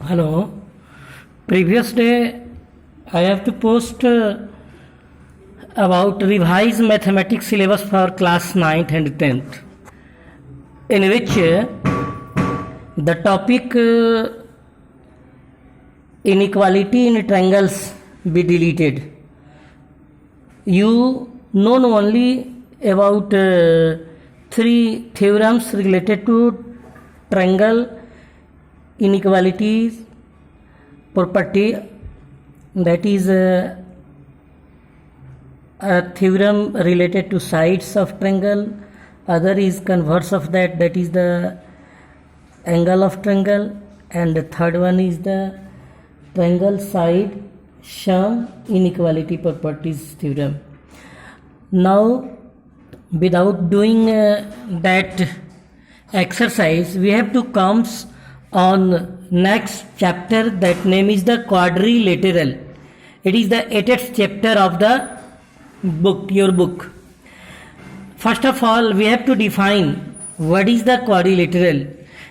Hello. Previous day I have to post about revised mathematics syllabus for class 9th and 10th, in which the topic inequality in triangles be deleted. You know only about three theorems related to triangle inequalities property, that is a theorem related to sides of triangle, other is converse of that is the angle of triangle, and the third one is the triangle side sum inequality properties theorem. Now without doing that exercise, we have to come on next chapter, that name is the quadrilateral. It is the 8th chapter of the book, your book. First of all, we have to define what is the quadrilateral.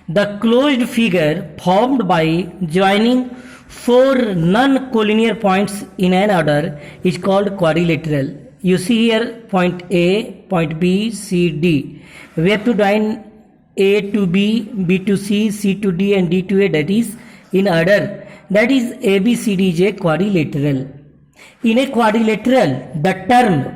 The closed figure formed by joining four non-collinear points in an order is called quadrilateral. You see here point A, point B, C, D. We have to join A to B, B to C, C to D and D to A, that is in order. That is ABCD is a quadrilateral. In a quadrilateral, the term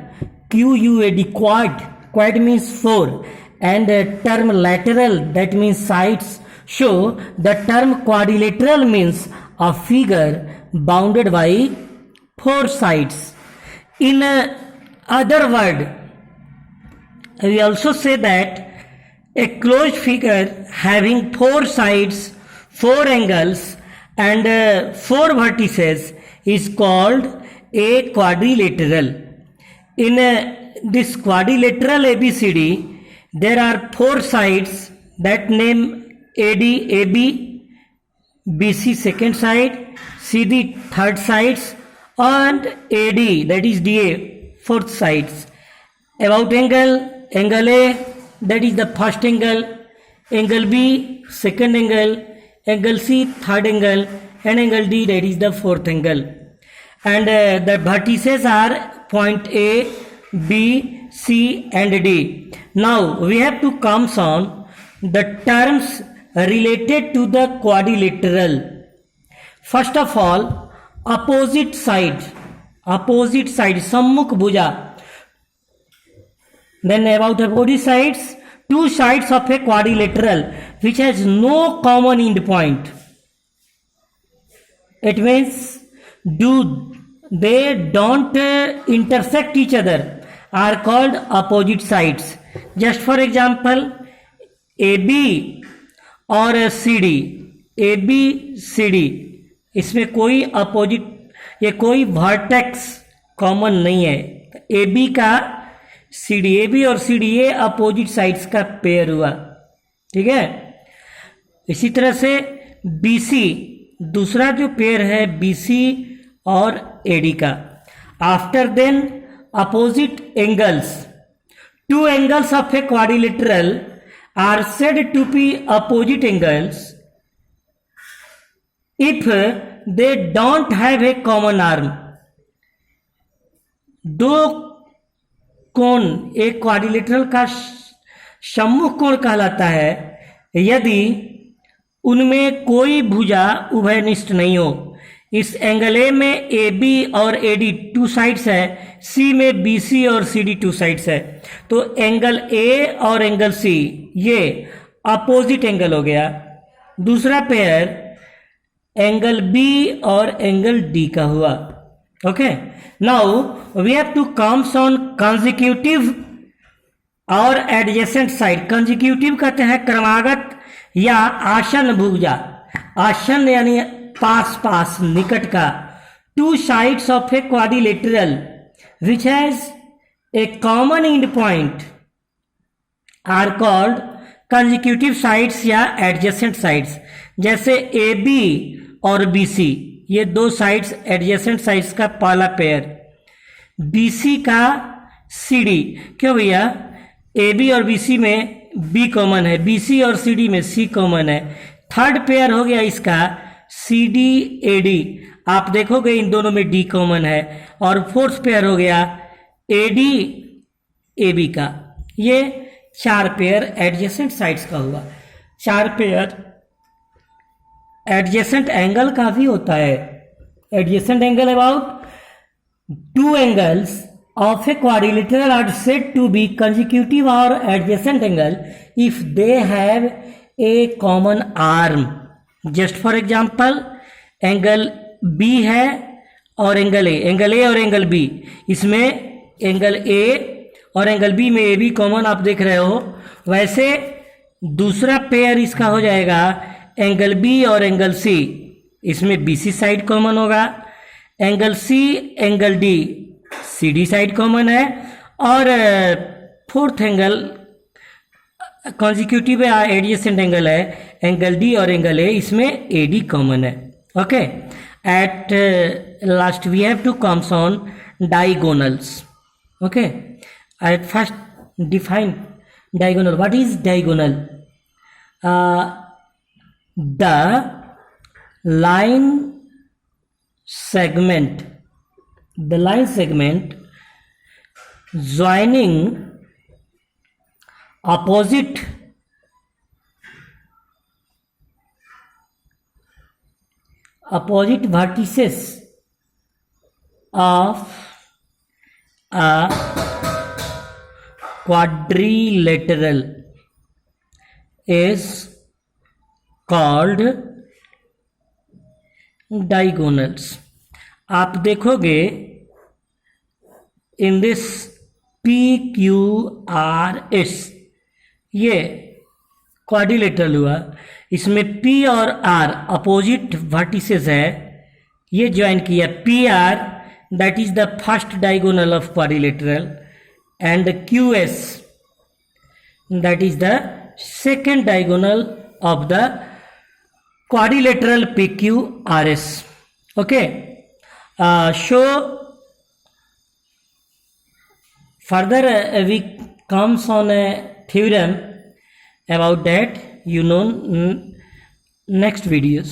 QUAD, quad means four, and term lateral, that means sides. So the term quadrilateral means a figure bounded by four sides. In other word, we also say that a closed figure having four sides, four angles and four vertices is called a quadrilateral. In this quadrilateral ABCD, there are four sides, that name AD, AB, BC second side, CD third sides, and AD, that is DA fourth sides. About angle, angle A, that is the first angle, angle B second angle, angle C third angle, and angle D, that is the fourth angle. And the vertices are point A, B, C and D. Now we have to come on the terms related to the quadrilateral. First of all, opposite side, sammukh bhuja. Then about opposite sides, two sides of a quadrilateral which has no common end point. It means they don't intersect each other, are called opposite sides. Just for example, AB और CD, AB CD, इसमें कोई opposite, ये कोई vertex common नहीं है. AB का CD, AB और CD ये अपोजिट साइड्स का पेयर हुआ, ठीक है. इसी तरह से BC दूसरा जो पेयर है BC और AD का. After then opposite angles, two angles of a quadrilateral are said to be opposite angles if they don't have a common arm. दो कोण एक क्वाड्रिलेटरल का सम्मुख कोण कहलाता है यदि उनमें कोई भुजा उभयनिष्ठ नहीं हो. इस एंगल ए में ए बी और ए डी टू साइड्स है, सी में बी सी और सी डी टू साइड्स है. तो एंगल ए और एंगल सी ये अपोजिट एंगल हो गया. दूसरा पेयर एंगल बी और एंगल डी का हुआ. Okay, now we have to comes on consecutive और एडजेसेंट साइड. कंसेक्यूटिव कहते हैं क्रमागत या आसन भुजा. आसन यानी पास पास निकट का. Two sides of a quadrilateral which has a common end point are called consecutive sides या एडजेसेंट साइड्स. जैसे ए बी और बी सी, ये दो साइड्स एडजेसेंट साइड्स का पहला पेयर. बी सी का सी डी, क्यों भैया, ए बी और बी सी में बी कॉमन है, बी सी और सी डी में सी कॉमन है. थर्ड पेयर हो गया इसका सी डी ए डी, आप देखोगे इन दोनों में डी कॉमन है, और फोर्थ पेयर हो गया ए डी ए बी का। ये 4 पेयर एडजेसेंट साइड्स का हुआ। 4 पेयर एडजेसेंट एंगल का भी होता है। Adjacent angle about 2 angles of a quadrilateral are said to be consecutive or adjacent angle if they have a common arm. Just for example, angle B है और angle A और angle B, इसमें angle A और angle B में A B common आप देख रहे हो। वैसे दूसरा पेयर इसका हो जाएगा एंगल B और एंगल C, इसमें BC साइड कॉमन होगा, angle C angle D CD side कॉमन है, और fourth angle consecutive adjacent angle है एंगल D और एंगल A, इसमें AD कॉमन है। Okay, at last we have to comes on diagonals. Okay, at first define diagonal. What is diagonal? The line segment joining opposite vertices of a quadrilateral is called diagonals. आप देखोगे in this PQRS, ये quadrilateral हुआ, इसमें P और R opposite vertices है, ये join किया। PR that is the first diagonal of quadrilateral, and QS that is the second diagonal of the quadrilateral PQRS. Okay, so further we comes on a theorem about that, you know, next videos.